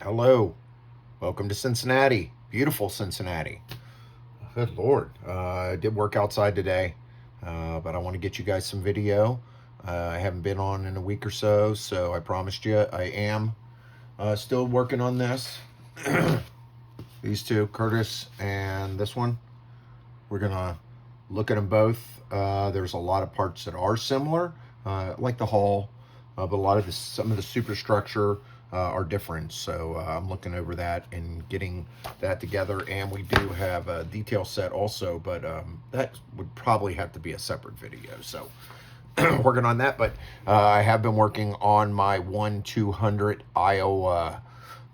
Hello, welcome to Cincinnati, beautiful Cincinnati. Good Lord, I did work outside today, but I want to get you guys some video. I haven't been on in a week or so, so I promised you I am still working on this. These two, Curtis and this one, we're gonna look at them both. There's a lot of parts that are similar, like the hull, but a lot of some of the superstructure are different. So I'm looking over that and getting that together. And we do have a detail set also, but that would probably have to be a separate video. So working on that, but I have been working on my 1-200 Iowa,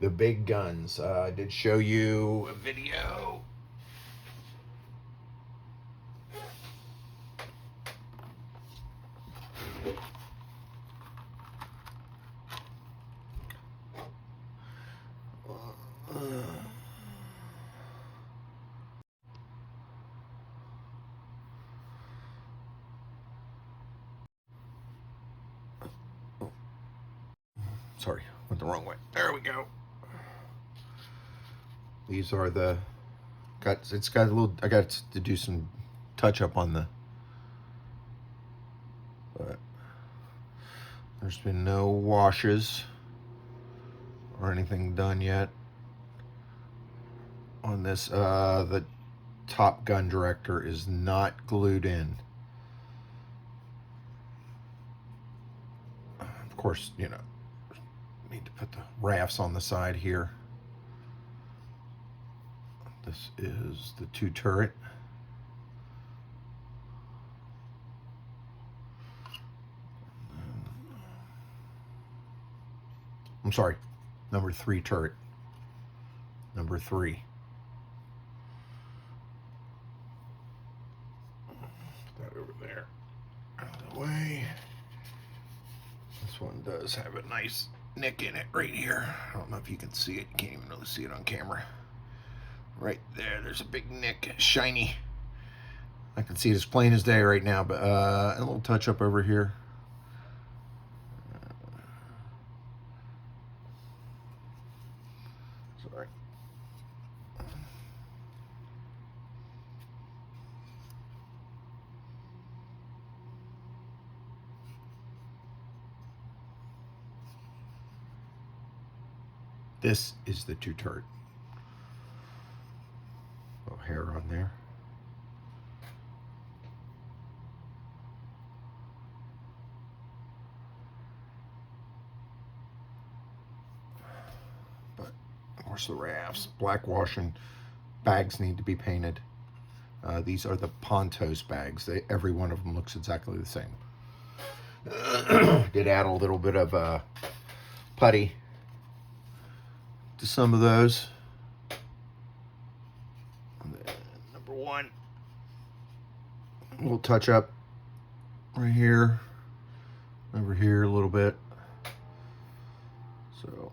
the big guns. I did show you a video. Sorry, went the wrong way. There we go. These are the it's got a little. I got to do some touch up on the, but there's been no washes or anything done yet on this. The top gun director is not glued in. Of course, you know, need to put the rafts on the side here. This is the 2 turret. I'm sorry, number 3 turret. Number 3. Put that over there, out of the way. This one does have a nice nick in it right here. I don't know if you can see it. You can't even really see it on camera. Right there, there's a big nick, shiny. I can see it as plain as day right now, but a little touch up over here. Sorry. This is the 2 turret. Little hair on there. But of course the rafts, black washing, bags need to be painted. These are the Pontos bags. Every one of them looks exactly the same. Did add a little bit of putty to some of those. Number 1, a little touch up right here, over here a little bit. So,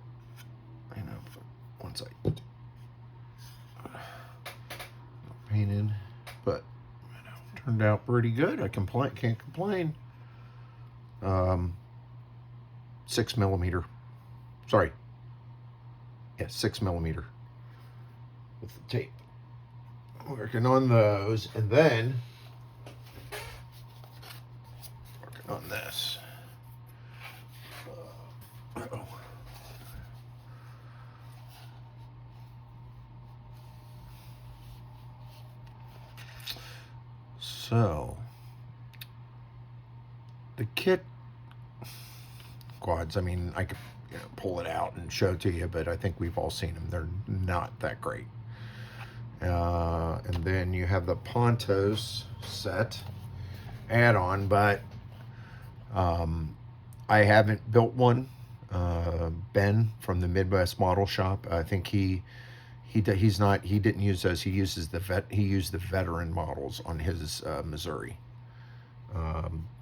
you know, once I painted, but you know, turned out pretty good. Can't complain. 6mm. Sorry. Yeah, 6mm with the tape. Working on those, and then working on this. So the kit quads, I mean, I could pull it out and show it to you, but I think we've all seen them. They're not that great. And then you have the Pontos set add-on, but I haven't built one. Ben from the Midwest Model Shop, I think he didn't use those. He used the veteran models on his Missouri.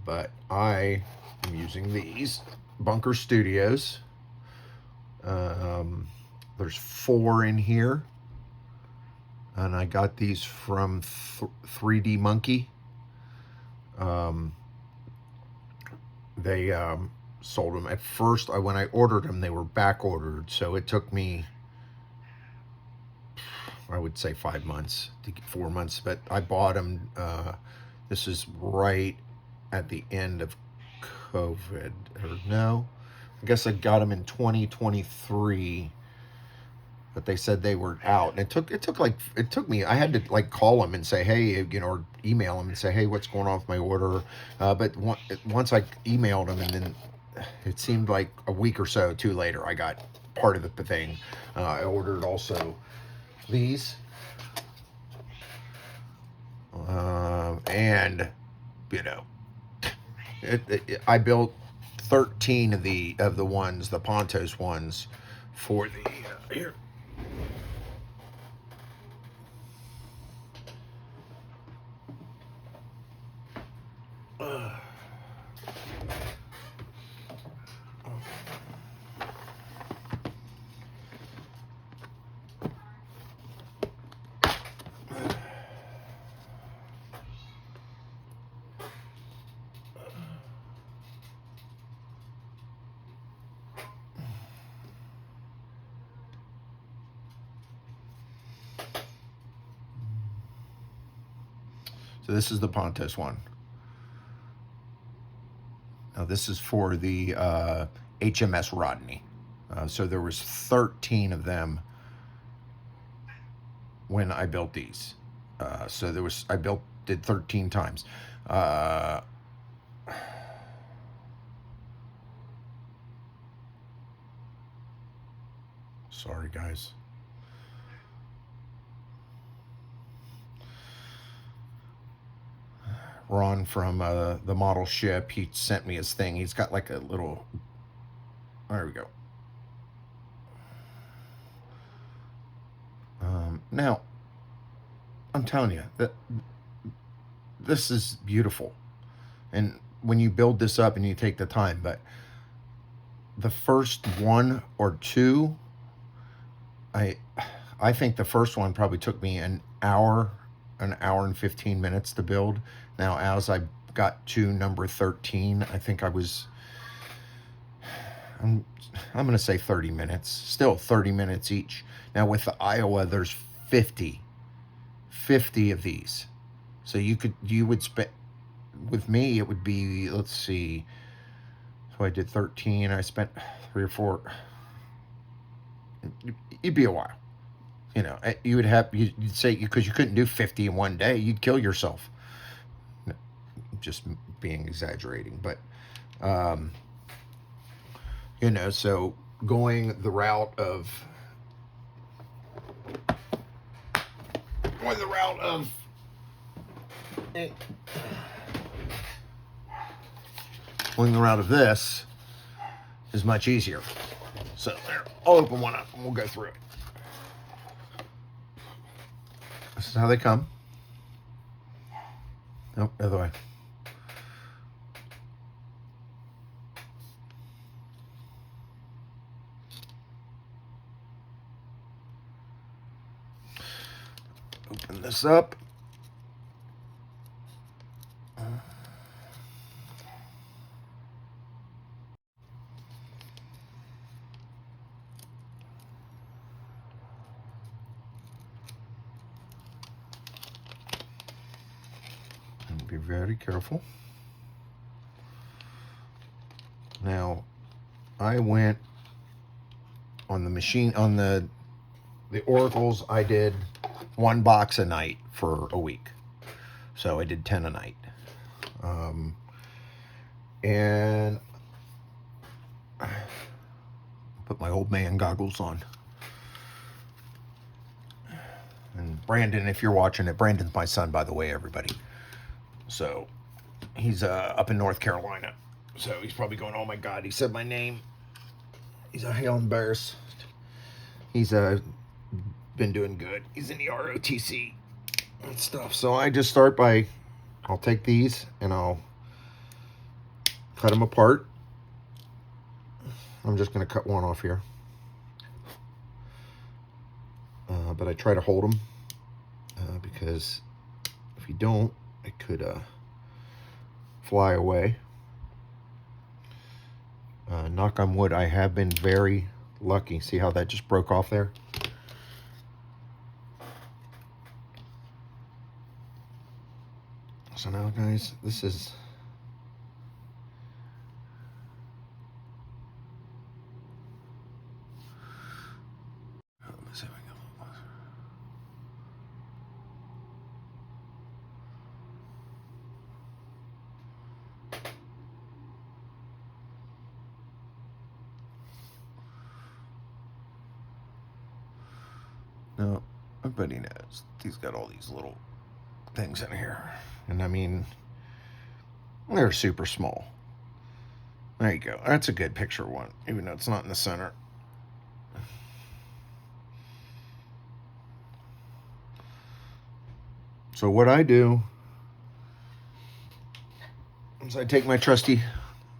But I am using these Bunker Studios. There's 4 in here, and I got these from 3D Monkey. They sold them. At first, when I ordered them, they were back ordered, so it took me, I would say 5 months to 4 months, but I bought them. This is right at the end of COVID, or no, I guess I got them in 2023, but they said they were out. And it took me, I had to like call them and say, hey, or email them and say, hey, what's going on with my order? But once I emailed them, and then it seemed like a week or so too later, I got part of the thing. I ordered also these, and I built 13 of the ones, the Pontos ones, for the here. So this is the Pontos one. Now this is for the HMS Rodney. So there was 13 of them when I built these. So did 13 times. Sorry, guys. Ron from the model ship, he sent me his thing. He's got like a little, there we go. Now, I'm telling you, that this is beautiful. And when you build this up and you take the time, but the first one or two, I think the first one probably took me an hour and 15 minutes to build. Now, as I got to number 13, I think I'm going to say 30 minutes. Still 30 minutes each. Now, with the Iowa, there's 50 of these. So you would spend, with me, it would be, let's see. So I did 13. I spent 3 or 4. It'd be a while. You'd say, because you couldn't do 50 in one day, you'd kill yourself. Just being exaggerating, but so going the route of this is much easier. So there, I'll open one up and we'll go through it. This is how they come. Nope, other way. Open this up. And be very careful. Now, I went on the machine, on the oracles, I did 1 box a night for a week. So I did 10 a night. And put my old man goggles on. And Brandon, if you're watching it, Brandon's my son, by the way, everybody. So he's up in North Carolina. So he's probably going, oh my God, he said my name. He's how embarrassed. He's been doing good. He's in the ROTC and stuff. So I just start by, I'll take these and I'll cut them apart. I'm just going to cut one off here. But I try to hold them because if you don't, it could fly away. Knock on wood, I have been very lucky. See how that just broke off there? So now, guys, this is... Let's see if I can get a little closer. Now, everybody knows he's got all these little things in here. And I mean, they're super small. There you go. That's a good picture one, even though it's not in the center. So what I do is I take my trusty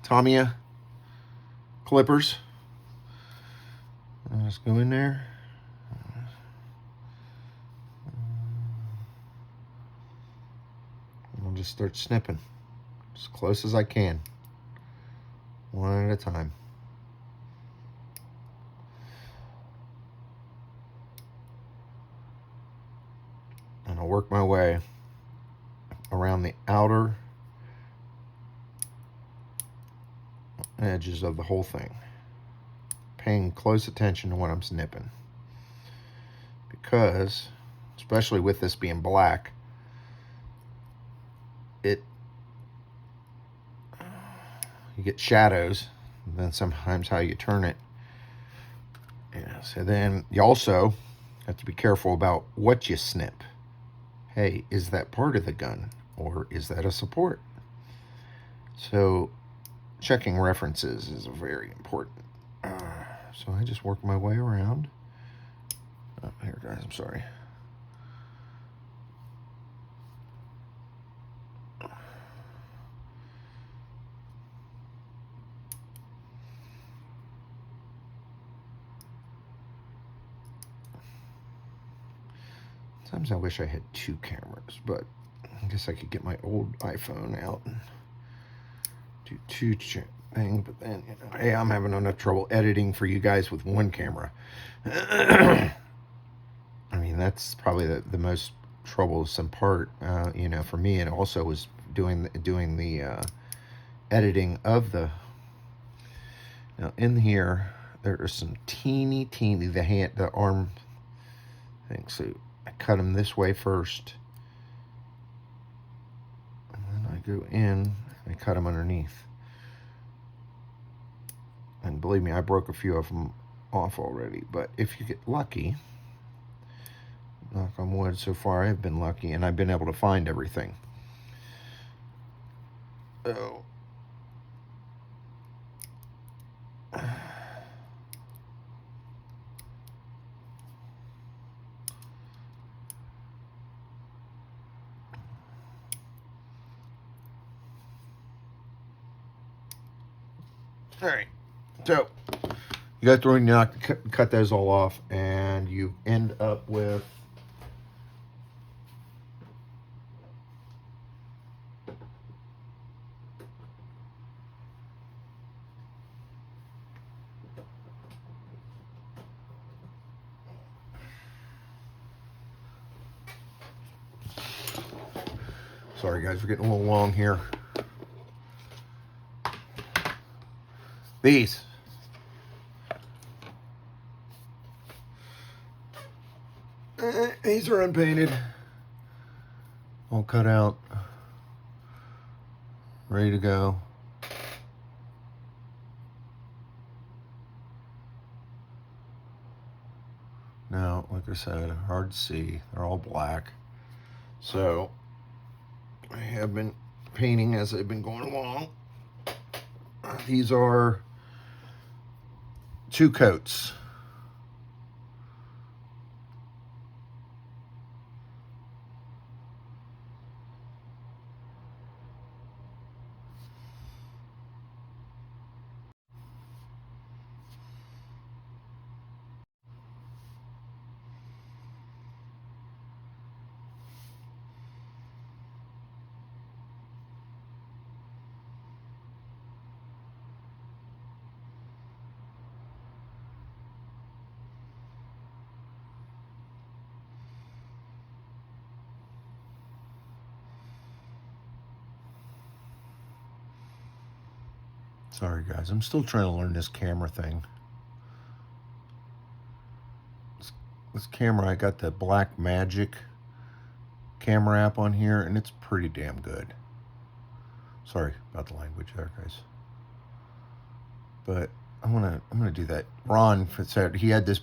Tamiya clippers. I just go in there. And I'll just start snipping as close as I can, one at a time. And I'll work my way around the outer edges of the whole thing, paying close attention to what I'm snipping, because especially with this being black, you get shadows, and then sometimes how you turn it. Yeah, so then you also have to be careful about what you snip. Hey, is that part of the gun, or is that a support? So checking references is very important. So I just work my way around. Oh, here, guys, I'm sorry. Sometimes I wish I had two cameras, but I guess I could get my old iPhone out and do two things. But then, you know, hey, I'm having enough trouble editing for you guys with one camera. I mean, that's probably the most troublesome part, you know, for me. And also was doing the editing of the. Now in here, there are some teeny the arm thing. So I cut them this way first, and then I go in and cut them underneath. And believe me, I broke a few of them off already. But if you get lucky, knock on wood, so far I've been lucky, and I've been able to find everything. So, all right, so you got to cut those all off, and you end up with sorry guys, we're getting a little long here. These are unpainted, all cut out, ready to go. Now, like I said, hard to see. They're all black. So I have been painting as I've been going along. These are 2 coats. Sorry guys, I'm still trying to learn this camera thing. This camera, I got the Black Magic camera app on here, and it's pretty damn good. Sorry about the language there, guys. But I'm gonna do that. Ron said he had this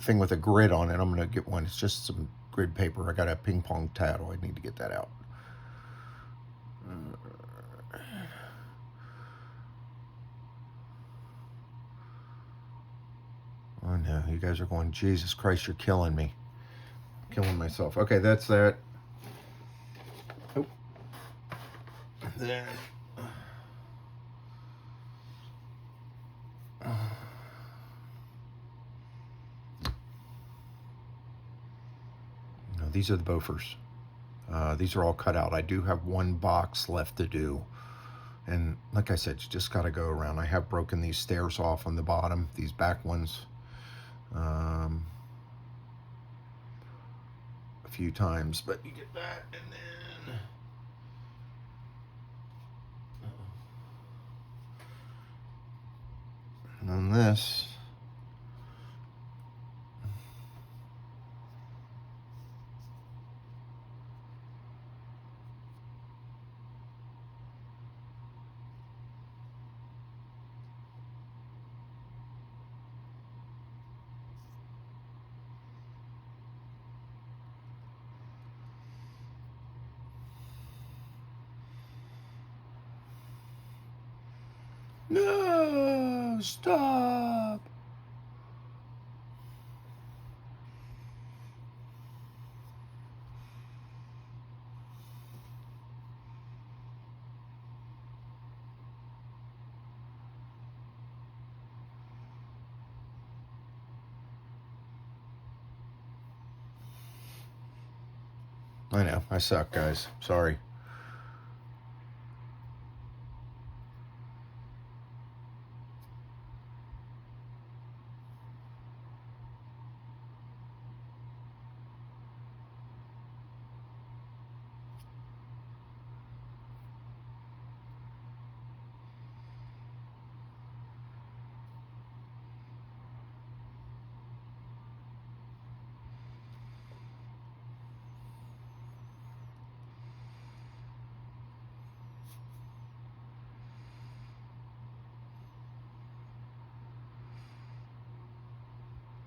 thing with a grid on it. I'm gonna get one. It's just some grid paper. I got a ping pong tattle. I need to get that out. Oh no, you guys are going, Jesus Christ, you're killing me. I'm killing myself. Okay, that's that. Oh. Then. No, these are the Bofors. These are all cut out. I do have one box left to do. And like I said, you just got to go around. I have broken these stairs off on the bottom, these back ones, a few times. But you get that, and then this. No, stop. I know, I suck, guys. Sorry.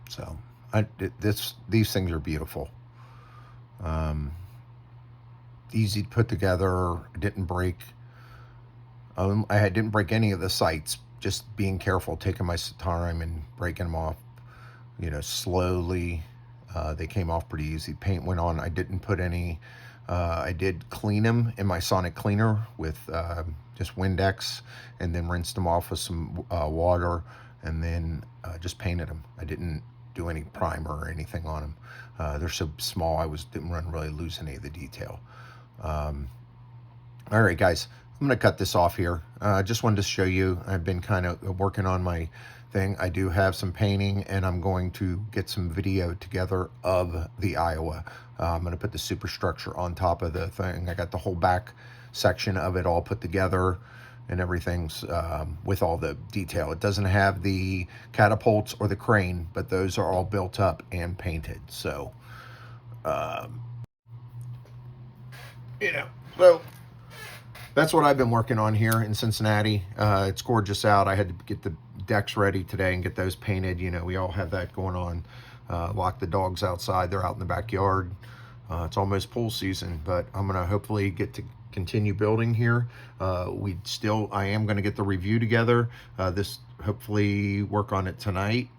So, these things are beautiful. Easy to put together. Didn't break. Didn't break any of the sights. Just being careful, taking my time and breaking them off. You know, slowly. They came off pretty easy. Paint went on. I didn't put any. I did clean them in my sonic cleaner with just Windex, and then rinsed them off with some water, and then just painted them. I didn't do any primer or anything on them. They're so small, didn't really lose any of the detail. All right, guys, I'm gonna cut this off here. Just wanted to show you, I've been kind of working on my thing. I do have some painting, and I'm going to get some video together of the Iowa. I'm gonna put the superstructure on top of the thing. I got the whole back section of it all put together, and everything's with all the detail. It doesn't have the catapults or the crane, but those are all built up and painted. So, you know, so that's what I've been working on here in Cincinnati. It's gorgeous out. I had to get the decks ready today and get those painted. You know, we all have that going on. Lock the dogs outside. They're out in the backyard. It's almost pool season, but I'm going to hopefully get to continue building here. I am going to get the review together. Hopefully work on it tonight.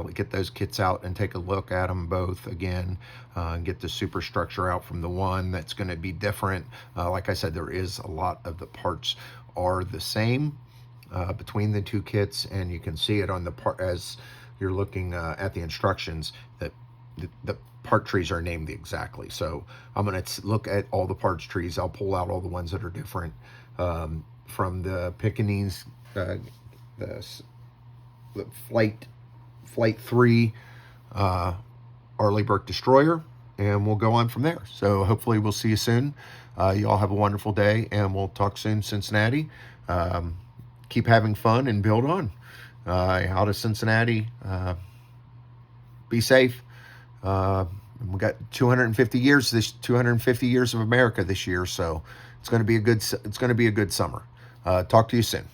We get those kits out and take a look at them both again, and get the superstructure out from the one that's going to be different. Like I said, there is a lot of the parts are the same between the two kits, and you can see it on the part as you're looking at the instructions that the part trees are named exactly. So I'm going to look at all the parts trees. I'll pull out all the ones that are different from the Pekingese, the Flight 3 Arleigh Burke destroyer, and we'll go on from there. So hopefully we'll see you soon. You all have a wonderful day, and we'll talk soon, Cincinnati. keep having fun and build on. Out of Cincinnati, be safe. We got 250 years of America this year, so it's going to be a good summer. Talk to you soon.